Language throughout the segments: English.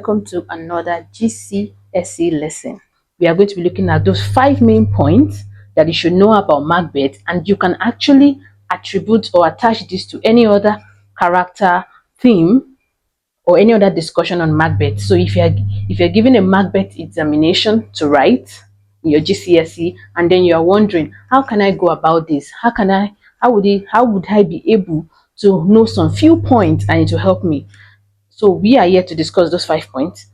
welcome to another GCSE lesson. We are going to be looking at those 5 main points that you should know about Macbeth, and you can actually attribute or attach this to any other character, theme, or any other discussion on Macbeth. So if you're given a Macbeth examination to write in your GCSE, and then you are wondering, how can I go about this? How would I be able to know some few points and it will help me? So we are here to discuss those 5 points.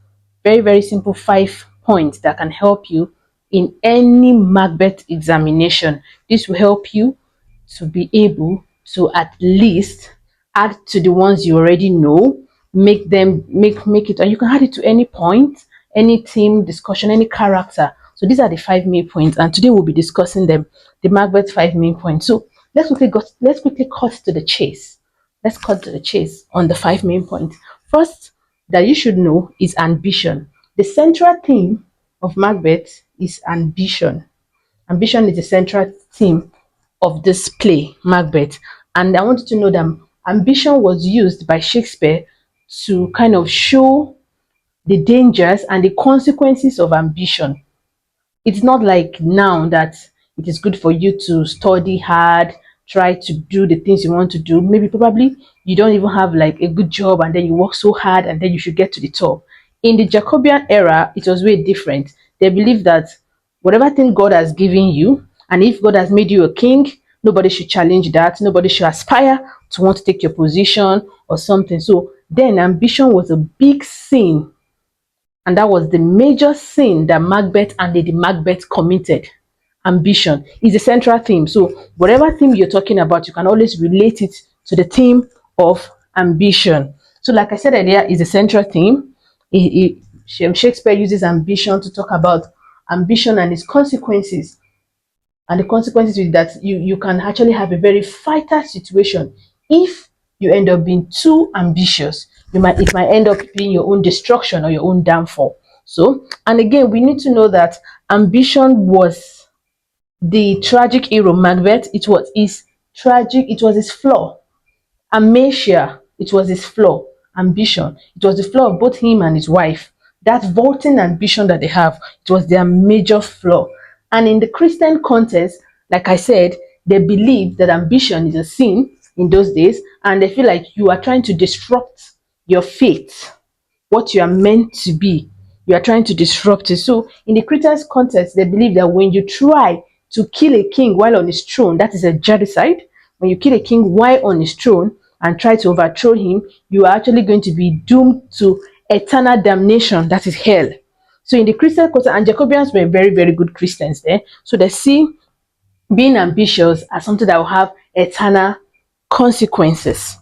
Very, very simple 5 points that can help you in any Macbeth examination. This will help you to be able to at least add to the ones you already know, make it, and you can add it to any point, any theme, discussion, any character. So these are the 5 main points, and today we'll be discussing them, the Macbeth 5 main points. So let's quickly cut to the chase. Let's cut to the chase on the 5 main points. First, that you should know is ambition. The central theme of Macbeth is ambition. Ambition is the central theme of this play, Macbeth. And I want you to know that ambition was used by Shakespeare to kind of show the dangers and the consequences of ambition. It's not like now that it is good for you to study hard, try to do the things you want to do. Maybe probably you don't even have like a good job and then you work so hard and then you should get to the top. In the Jacobean era, it was way different. They believe that whatever thing God has given you, and if God has made you a king, nobody should challenge that. Nobody should aspire to want to take your position or something. So then ambition was a big sin, and that was the major sin that Macbeth and Lady Macbeth committed. Ambition is the central theme. So whatever theme you're talking about, you can always relate it to the theme of ambition. So like I said earlier, is the central theme. Shakespeare uses ambition to talk about ambition and its consequences. And the consequences is that you can actually have a very vital situation if you end up being too ambitious. It might end up being your own destruction or your own downfall. So, and again, we need to know that ambition was the tragic hero Macbeth. It was his tragic, it was his flaw. Amasia, it was his flaw. Ambition, it was the flaw of both him and his wife. That vaulting ambition that they have, it was their major flaw. And in the Christian context, like I said, they believe that ambition is a sin in those days, and they feel like you are trying to disrupt your faith, what you are meant to be. You are trying to disrupt it. So in the Christian context, they believe that when you try to kill a king while on his throne, that is a genocide. When you kill a king while on his throne and try to overthrow him, you are actually going to be doomed to eternal damnation, that is hell. So in the Christian context, and Jacobians were very, very good Christians there. So they see being ambitious as something that will have eternal consequences,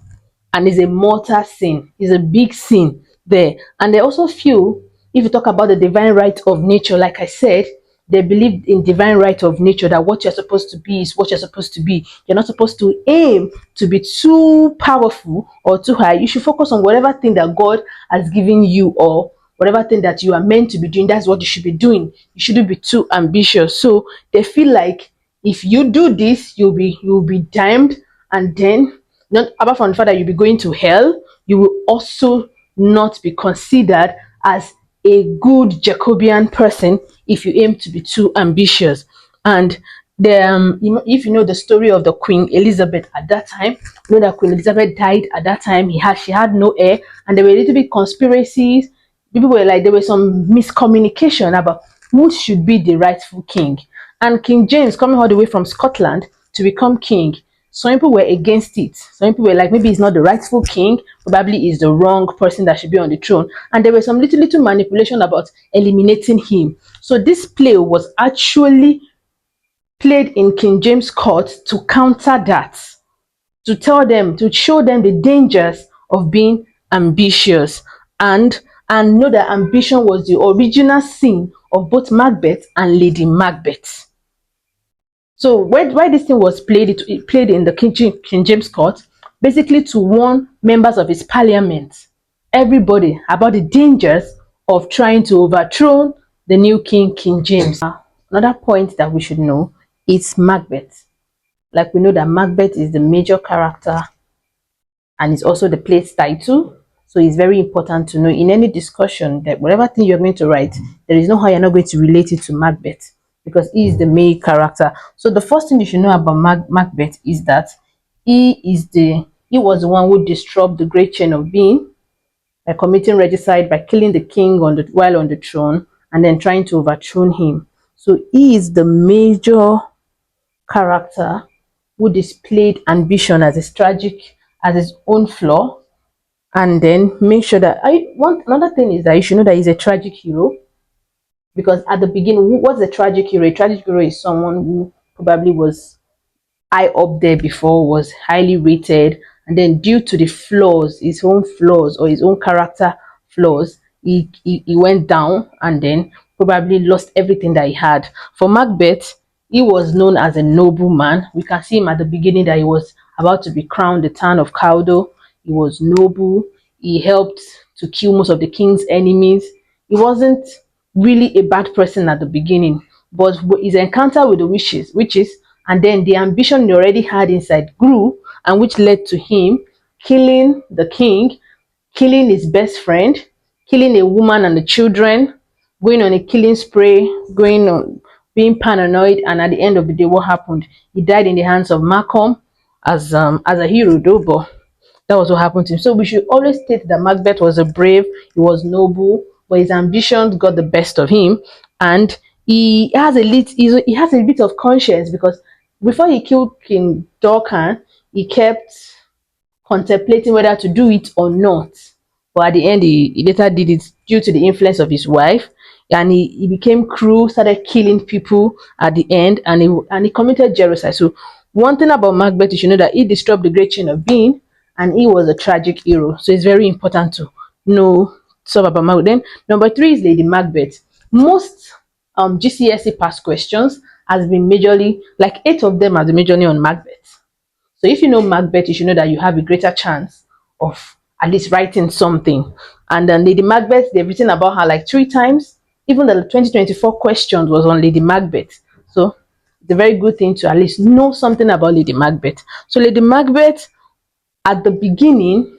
and is a mortal sin, is a big sin there. And they also feel, if you talk about the divine right of nature, like I said, they believe in divine right of nature, that what you're supposed to be is what you're supposed to be. You're not supposed to aim to be too powerful or too high. You should focus on whatever thing that God has given you, or whatever thing that you are meant to be doing. That's what you should be doing. You shouldn't be too ambitious. So they feel like if you do this, you'll be damned, and then, not apart from the fact that you'll be going to hell, you will also not be considered as a good Jacobean person if you aim to be too ambitious. And if you know the story of the Queen Elizabeth at that time, you know that Queen Elizabeth died at that time. She had no heir, and there were a little bit conspiracies. People were like, there was some miscommunication about who should be the rightful king. And King James, coming all the way from Scotland to become king, some people were against it. Some people were like, maybe he's not the rightful king, probably he's the wrong person that should be on the throne. And there was some little manipulation about eliminating him. So this play was actually played in King James court to counter that, to tell them, to show them the dangers of being ambitious, and know that ambition was the original sin of both Macbeth and Lady Macbeth. So why this thing was played, it played in the King James court, basically to warn members of his parliament, everybody, about the dangers of trying to overthrow the new king, King James. Another point that we should know is Macbeth. Like, we know that Macbeth is the major character and is also the play's title. So it's very important to know in any discussion that whatever thing you're going to write, there is no how you're not going to relate it to Macbeth because he is the main character. So the first thing you should know about Macbeth is that he was the one who disrupted the great chain of being by committing regicide, by killing the king while on the throne, and then trying to overthrow him. So he is the major character who displayed ambition as his tragic, as his own flaw, and then make sure that I want another thing is that you should know that he's a tragic hero because at the beginning, what's a tragic hero? A tragic hero is someone who probably was high up there before, was highly rated, and then due to the flaws, his own flaws or his own character flaws, he went down and then probably lost everything that he had. For Macbeth, he was known as a noble man. We can see him at the beginning that he was about to be crowned the town of Cawdor. He was noble. He helped to kill most of the king's enemies. He wasn't really a bad person at the beginning, but his encounter with the witches, and then the ambition he already had inside grew, and which led to him killing the king, killing his best friend, killing a woman and the children, going on a killing spree, going on being paranoid, and at the end of the day, what happened? He died in the hands of Malcolm as a hero, though, but that was what happened to him. So we should always state that Macbeth was a brave, he was noble, but his ambitions got the best of him, and he has a bit of conscience because before he killed King Dorkan, he kept contemplating whether to do it or not. But at the end, he later did it due to the influence of his wife, and he became cruel, started killing people at the end, and he committed genocide. So one thing about Macbeth, you should know that he disrupted the great chain of being, and he was a tragic hero. So it's very important to know stuff about Macbeth. Then number three is Lady Macbeth. Most GCSE past questions has been majorly like 8 of them are majorly on Macbeth. So if you know Macbeth, you should know that you have a greater chance of at least writing something. And then Lady Macbeth, they've written about her like 3 times. Even the 2024 questions was on Lady Macbeth. So it's a very good thing to at least know something about Lady Macbeth. So Lady Macbeth, at the beginning,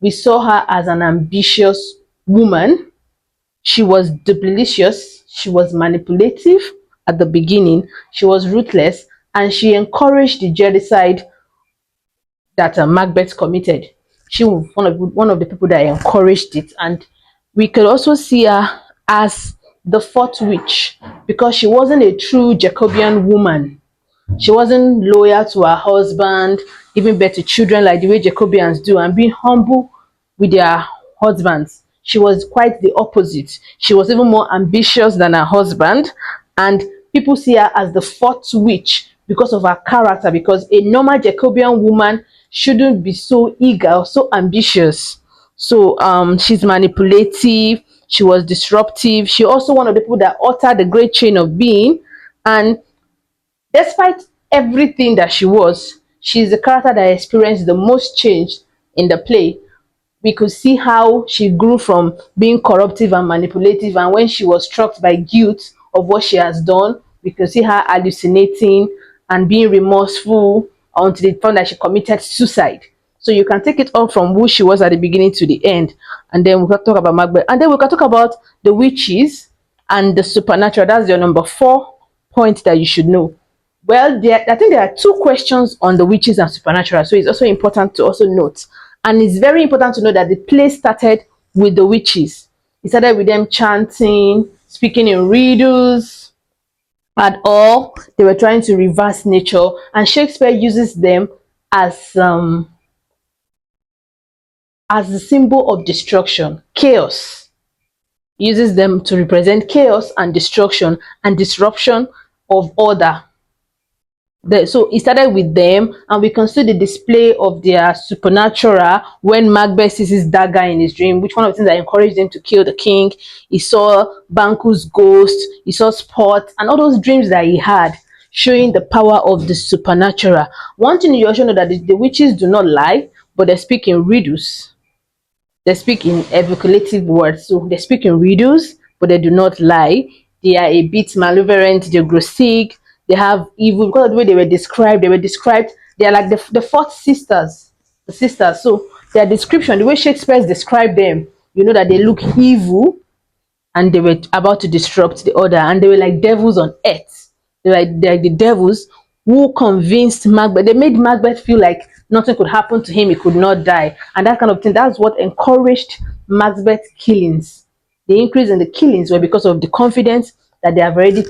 we saw her as an ambitious woman. She was delicious. She was manipulative at the beginning. She was ruthless, and she encouraged the genocide that Macbeth committed. She was one of the people that encouraged it, and we could also see her as the fourth witch because she wasn't a true Jacobean woman. She wasn't loyal to her husband, giving birth to children like the way Jacobians do, and being humble with their husbands. She was quite the opposite. She was even more ambitious than her husband, and people see her as the fourth witch because of her character. Because a normal Jacobean woman shouldn't be so eager or so ambitious. So she's manipulative. She was disruptive. She also one of the people that altered the great chain of being, and despite everything that she was, she's the character that experienced the most change in the play. We could see how she grew from being corruptive and manipulative, and when she was struck by guilt of what she has done, we could see her hallucinating and being remorseful until the point that she committed suicide. So you can take it all from who she was at the beginning to the end, and then we can talk about Macbeth, and then we can talk about the witches and the supernatural. That's your number 4 point that you should know. Well, I think there are 2 questions on the witches and supernatural, so it's also important to also note. And it's very important to know that the play started with the witches. It started with them chanting, speaking in riddles, and all. They were trying to reverse nature, and Shakespeare uses them as a symbol of destruction, chaos. He uses them to represent chaos and destruction and disruption of order. So it started with them, and we can see the display of their supernatural when Macbeth sees his dagger in his dream, which one of the things that encouraged him to kill the king. He saw Banquo's ghost, he saw Spot, and all those dreams that he had, showing the power of the supernatural. One thing you also know that the witches do not lie, but they speak in riddles. They speak in evoculative words, so they speak in riddles, but they do not lie. They are a bit malevolent, they grow sick, they have evil because of the way they were described. They are like the fourth sisters, the sisters. So their description, the way Shakespeare described them, you know that they look evil and they were about to disrupt the order, and they were like devils on earth. They're like the devils who convinced Macbeth. They made Macbeth feel like nothing could happen to him, he could not die, and that kind of thing. That's what encouraged Macbeth killings. The increase in the killings were because of the confidence that they already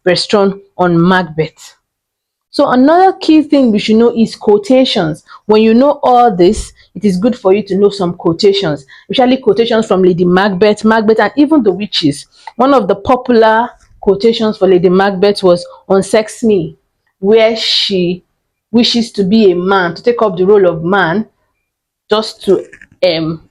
bestowed on Macbeth. So another key thing we should know is quotations. When you know all this, it is good for you to know some quotations, especially quotations from Lady Macbeth, and even the witches. One of the popular quotations for Lady Macbeth was on Sex Me, where she wishes to be a man, to take up the role of man, just to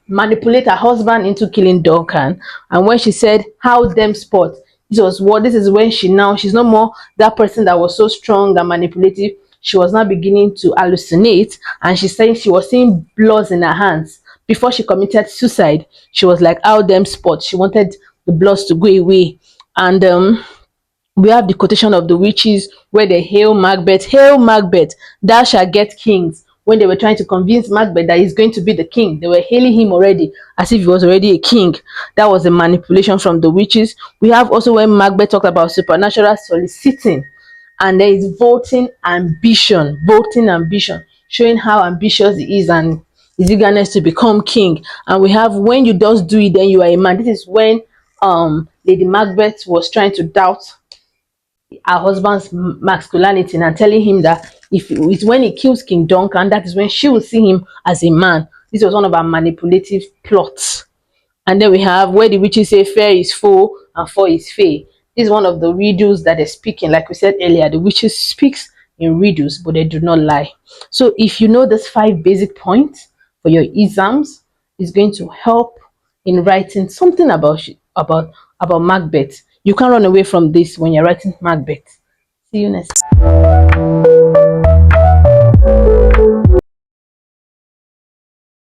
manipulate her husband into killing Duncan. And when she said, "How them spot," this is when she's no more that person that was so strong and manipulative. She was now beginning to hallucinate, and she's saying she was seeing bloods in her hands. Before she committed suicide, she was like, "How them spot." She wanted the bloods to go away. And we have the quotation of the witches where they hail Macbeth, thou shalt get kings. When they were trying to convince Macbeth that he's going to be the king, they were hailing him already as if he was already a king. That was a manipulation from the witches. We have also when Macbeth talked about supernatural soliciting, and there is voting ambition, showing how ambitious he is and his eagerness to become king. And we have when you just do it, then you are a man. This is when Lady Macbeth was trying to doubt her husband's masculinity and telling him that if it's when he kills King Duncan, that is when she will see him as a man. This was one of our manipulative plots. And then we have where the witches say fair is foe and foe is fair. This is one of the riddles that they're speaking. Like we said earlier, the witches speaks in riddles, but they do not lie. So if you know these 5 basic points for your exams, it's going to help in writing something about Macbeth. You can't run away from this when you're writing Macbeth. See you next.